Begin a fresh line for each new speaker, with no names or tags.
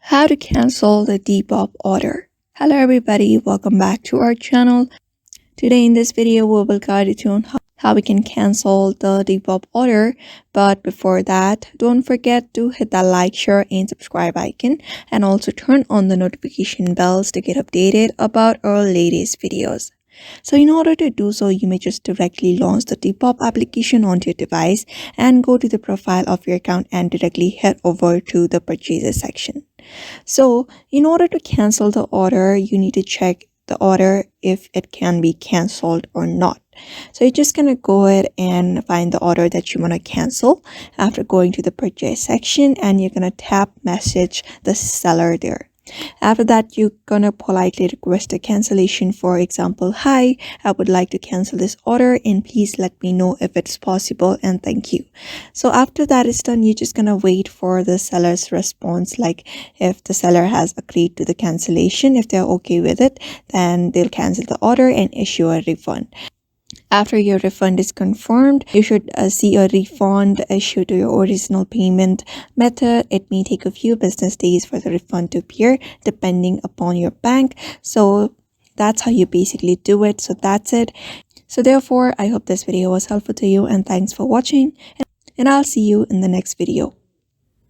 How to cancel the Depop order. Hello everybody, welcome back to our channel. Today in this video we will guide you through on how we can cancel the Depop order. But before that, don't forget to hit that like, share and subscribe icon, and also turn on the notification bells to get updated about our latest videos. So in order to do so, you may just directly launch the Depop application onto your device and go to the profile of your account and directly head over to the purchases section. So in order to cancel the order, you need to check the order if it can be canceled or not. So you're just gonna go ahead and find the order that you want to cancel after going to the purchase section, and you're gonna tap message the seller there. After that, you're gonna politely request a cancellation. For example, hi, I would like to cancel this order and please let me know if it's possible and thank you. So after that is done, you're just gonna wait for the seller's response. Like if the seller has agreed to the cancellation, if they're okay with it, then they'll cancel the order and issue a refund. After your refund is confirmed, you should see a refund issued to your original payment method. It may take a few business days for the refund to appear depending upon your bank. So that's how you basically do it. So that's it. So therefore, I hope this video was helpful to you, and thanks for watching, and I'll see you in the next video.